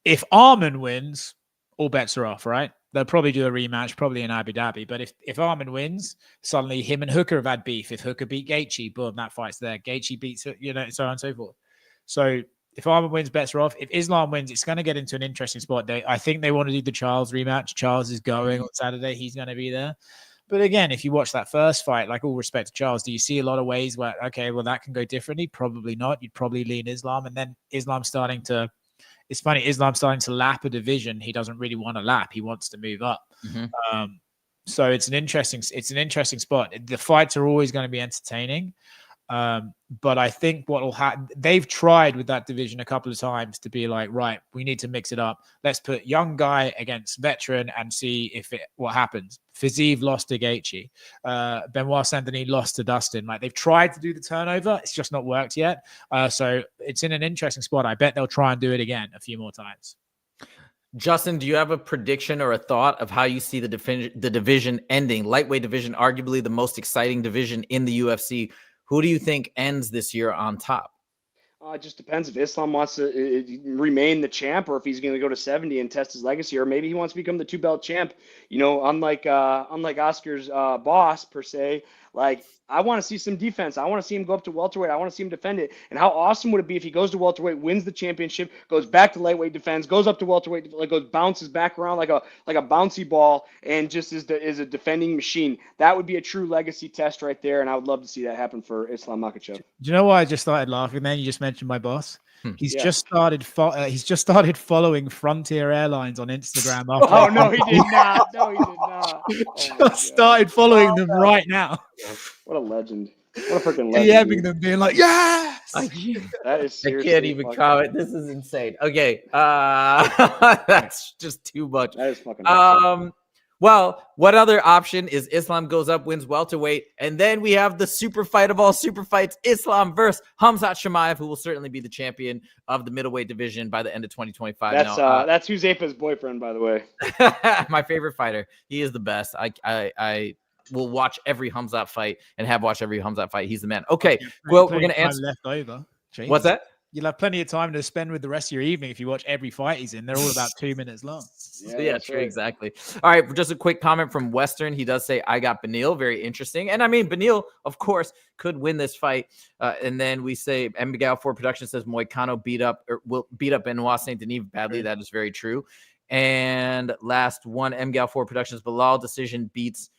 if Arman wins, all bets are off, right? They'll probably do a rematch, probably in Abu Dhabi. But if Arman wins, suddenly him and Hooker have had beef. If Hooker beat Gaethje, boom, that fight's there. Gaethje beats, so on and so forth. So if Arman wins, bets are off. If Islam wins, it's going to get into an interesting spot. I think they want to do the Charles rematch. Charles is going on Saturday. He's going to be there. But again, if you watch that first fight, like all respect to Charles, do you see a lot of ways where, okay, well, that can go differently? Probably not. You'd probably lean Islam. And then Islam's starting to lap a division he doesn't really want to lap. He wants to move up. So it's an interesting spot. The fights are always going to be entertaining. But I think what will happen, they've tried with that division a couple of times to be like, right, we need to mix it up. Let's put young guy against veteran and see what happens. Fiziev lost to Gaethje. Benoit Saint-Denis lost to Dustin. Like, they've tried to do the turnover. It's just not worked yet. So it's in an interesting spot. I bet they'll try and do it again a few more times. Justin, do you have a prediction or a thought of how you see the division ending? Lightweight division, arguably the most exciting division in the UFC. Who do you think ends this year on top? It just depends if Islam wants to remain the champ, or if he's going to go to 70 and test his legacy, or maybe he wants to become the 2-belt champ. Unlike Oscar's boss per se. Like, I want to see some defense. I want to see him go up to welterweight. I want to see him defend it. And how awesome would it be if he goes to welterweight, wins the championship, goes back to lightweight, defends, goes up to welterweight, bounces back around like a bouncy ball, and just is a defending machine. That would be a true legacy test right there, and I would love to see that happen for Islam Makhachev. Do you know why I just started laughing? Then you just mentioned my boss. He's just started following Frontier Airlines on Instagram. Oh no, he did not. No, he did not. Just started following them right now. What a legend! What a freaking legend! DMing them, being like, "Yes!" That is. I can't even comment. This is insane. Okay, that's just too much. That is fucking awesome. Well, what other option is Islam goes up, wins welterweight, and then we have the super fight of all super fights, Islam versus Khamzat Chimaev, who will certainly be the champion of the middleweight division by the end of 2025. That's Huzaifa's boyfriend, by the way. My favorite fighter. He is the best. I will watch every Khamzat fight and have watched every Khamzat fight. He's the man. Okay, well, we're gonna answer. Left over. Jesus. What's that? You'll have plenty of time to spend with the rest of your evening if you watch every fight he's in. They're all about 2 minutes long. Yeah, true, right. Exactly. All right, just a quick comment from Western. He does say, I got Beneil. Very interesting. And I mean, Beneil, of course, could win this fight. And then we say, Miguel 4 Production says Moicano will beat up Benoit Saint-Denis badly. Right. That is very true. And last one, Miguel 4 Productions, Bilal decision beats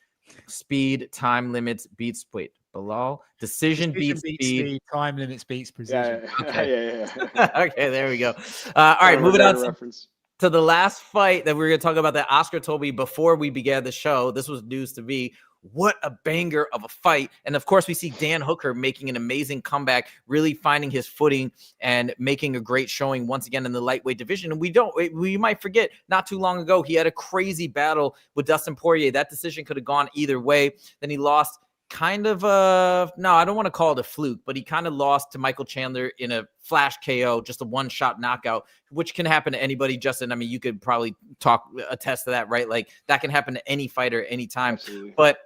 speed, time limits, beats, Bilal decision beats speed, time limits beats precision. Yeah. Okay. Okay, there we go. All right, moving on to the last fight that we're going to talk about that Oscar told me before we began the show. This was news to me. What a banger of a fight. And of course, we see Dan Hooker making an amazing comeback, really finding his footing and making a great showing once again in the lightweight division. And we might forget, not too long ago, he had a crazy battle with Dustin Poirier. That decision could have gone either way. Then he lost kind of I don't want to call it a fluke, but he kind of lost to Michael Chandler in a flash KO, just a one-shot knockout, which can happen to anybody. Justin, I mean, you could probably attest to that, right? Like, that can happen to any fighter anytime. Absolutely. But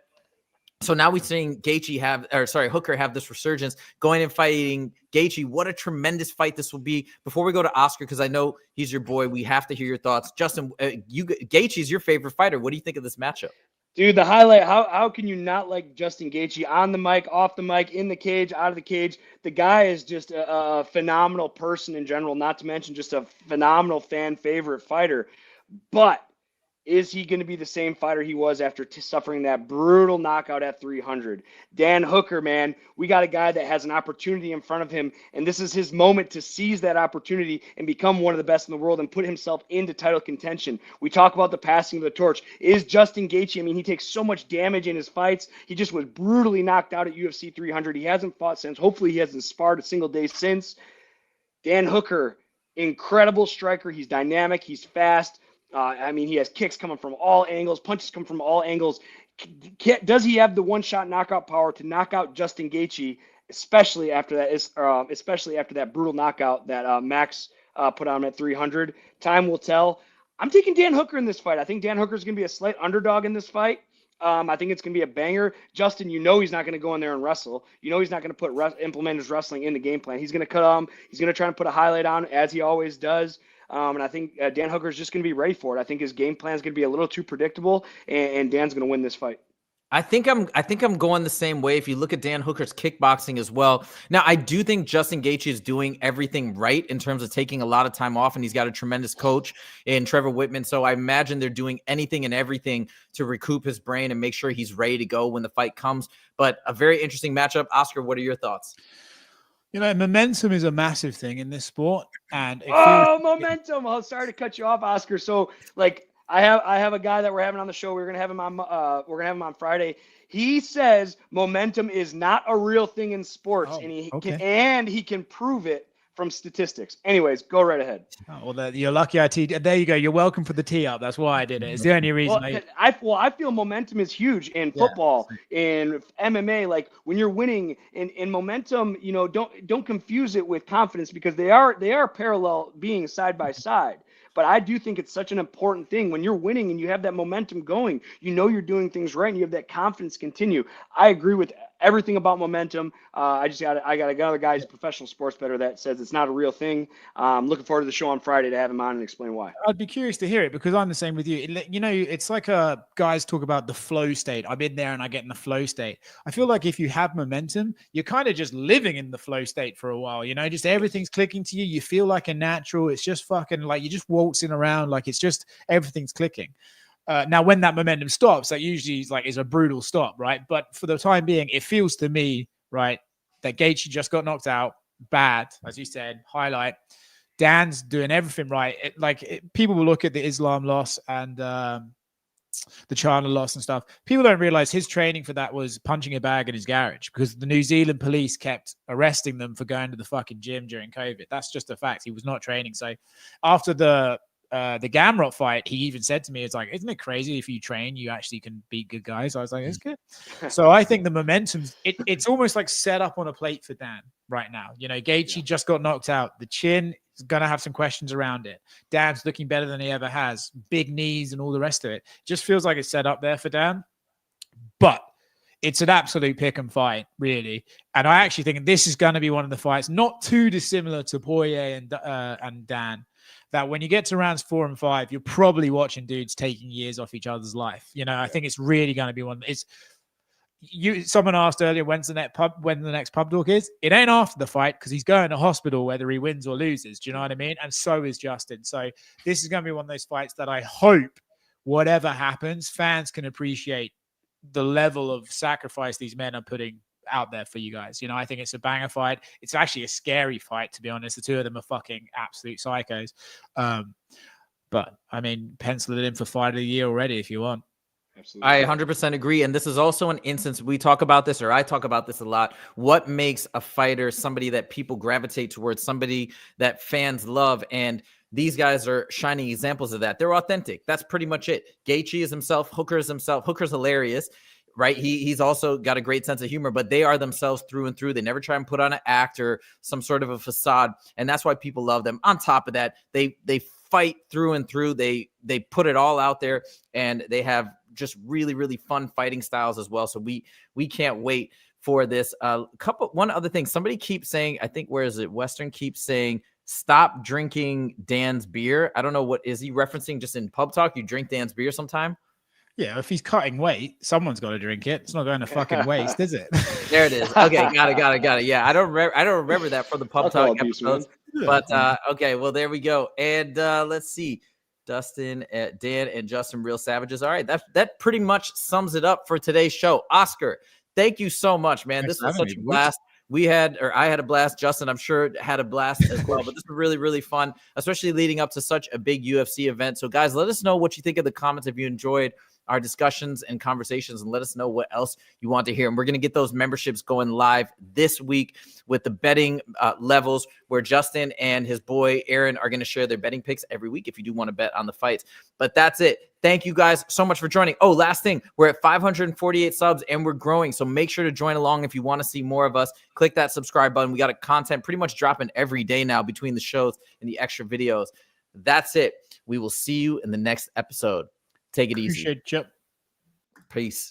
so now we're seeing Hooker have this resurgence, going and fighting Gaethje. What a tremendous fight this will be. Before we go to Oscar, because I know he's your boy, we have to hear your thoughts. Justin, Gaethje is your favorite fighter. What do you think of this matchup? Dude, the highlight, how can you not like Justin Gaethje on the mic, off the mic, in the cage, out of the cage? The guy is just a phenomenal person in general, not to mention just a phenomenal fan favorite fighter. But is he going to be the same fighter he was after suffering that brutal knockout at 300? Dan Hooker, man, we got a guy that has an opportunity in front of him, and this is his moment to seize that opportunity and become one of the best in the world and put himself into title contention. We talk about the passing of the torch. Is Justin Gaethje, I mean, he takes so much damage in his fights. He just was brutally knocked out at UFC 300. He hasn't fought since. Hopefully he hasn't sparred a single day since. Dan Hooker, incredible striker. He's dynamic. He's fast. I mean, he has kicks coming from all angles, punches come from all angles. Does he have the one-shot knockout power to knock out Justin Gaethje, especially after that brutal knockout that Max put on him at 300? Time will tell. I'm taking Dan Hooker in this fight. I think Dan Hooker is going to be a slight underdog in this fight. I think it's going to be a banger. Justin, you know he's not going to go in there and wrestle. You know he's not going to implement his wrestling in the game plan. He's going to cut he's going to try and put a highlight on, as he always does. And I think Dan Hooker's just going to be ready for it. I think his game plan is going to be a little too predictable, and Dan's going to win this fight. I think I'm going the same way. If you look at Dan Hooker's kickboxing as well. Now, I do think Justin Gaethje is doing everything right in terms of taking a lot of time off, and he's got a tremendous coach in Trevor Whitman. So I imagine they're doing anything and everything to recoup his brain and make sure he's ready to go when the fight comes. But a very interesting matchup. Oscar, what are your thoughts? You know, momentum is a massive thing in this sport, and momentum. Oh, sorry to cut you off, Oscar. So, like, I have a guy that we're having on the show. We're gonna have him on Friday. He says momentum is not a real thing in sports, and he can prove it from statistics. Anyways, go right ahead. Oh, well, you're lucky I teed. There you go. You're welcome for the tee up. That's why I did it. It's the only reason. I feel momentum is huge in football, in MMA. Like when you're winning in momentum, you know, don't confuse it with confidence, because they are parallel beings side by side. But I do think it's such an important thing when you're winning and you have that momentum going. You know you're doing things right, and you have that confidence continue. I agree with everything about momentum. I got another guy who's a professional sports bettor that says it's not a real thing. Looking forward to the show on Friday to have him on and explain why. I'd be curious to hear it, because I'm the same with you. You know, it's like guys talk about the flow state. I'm in there and I get in the flow state. I feel like if you have momentum, you're kind of just living in the flow state for a while. You know, just everything's clicking to you. You feel like a natural. It's just fucking like you're just waltzing around. Like it's just everything's clicking. Now, when that momentum stops, that usually is a brutal stop, right? But for the time being, it feels to me, right, that Gaethje just got knocked out, bad, as you said, highlight. Dan's doing everything right. People will look at the Islam loss and the China loss and stuff. People don't realize his training for that was punching a bag in his garage, because the New Zealand police kept arresting them for going to the fucking gym during COVID. That's just a fact. He was not training. So after the Gamrot fight, he even said to me, it's like, isn't it crazy if you train, you actually can beat good guys? I was like, it's good. So I think the momentum's, it's almost like set up on a plate for Dan right now. You know, Gaethje just got knocked out. The chin is going to have some questions around it. Dan's looking better than he ever has. Big knees and all the rest of it. Just feels like it's set up there for Dan. But it's an absolute pick and fight, really. And I actually think this is going to be one of the fights, not too dissimilar to Poirier and Dan, that when you get to rounds 4 and 5, you're probably watching dudes taking years off each other's life. You know, I think it's really going to be one. Someone asked earlier, when the next pub talk is. It ain't after the fight, because he's going to hospital whether he wins or loses. Do you know what I mean? And so is Justin. So this is going to be one of those fights that I hope, whatever happens, fans can appreciate the level of sacrifice these men are putting out there for you guys. You know, I think it's a banger fight. It's actually a scary fight, to be honest. The two of them are fucking absolute psychos. But I mean, pencil it in for fight of the year already if you want. Absolutely. I 100% agree. And this is also an instance, we talk about this, or I talk about this a lot. What makes a fighter somebody that people gravitate towards, somebody that fans love? And these guys are shining examples of that. They're authentic. That's pretty much it. Gaethje is himself. Hooker is himself. Hooker's hilarious, right? He's also got a great sense of humor, but they are themselves through and through. They never try and put on an act or some sort of a facade. And that's why people love them. On top of that, they fight through and through. They put it all out there, and they have just really, really fun fighting styles as well. So we can't wait for this. One other thing, somebody keeps saying, I think, where is it? Western keeps saying, stop drinking Dan's beer. I don't know, what is he referencing? Just in pub talk, you drink Dan's beer sometime? Yeah, if he's cutting weight, someone's got to drink it. It's not going to fucking waste, is it? There it is. Okay, got it. Yeah, I don't remember that from the pub talk episodes. But okay, well, there we go. And let's see. Dustin, Dan, and Justin, real savages. All right, that pretty much sums it up for today's show. Oscar, thank you so much, man. This was such a blast. I had a blast. Justin, I'm sure, had a blast as well. But this was really, really fun, especially leading up to such a big UFC event. So, guys, let us know what you think in the comments if you enjoyed our discussions and conversations, and let us know what else you want to hear. And we're going to get those memberships going live this week with the betting levels, where Justin and his boy Aaron are going to share their betting picks every week if you do want to bet on the fights. But that's it. Thank you guys so much for joining. Oh, last thing, we're at 548 subs and we're growing. So make sure to join along if you want to see more of us. Click that subscribe button. We got a content pretty much dropping every day now between the shows and the extra videos. That's it. We will see you in the next episode. Take it easy. Appreciate you. Peace.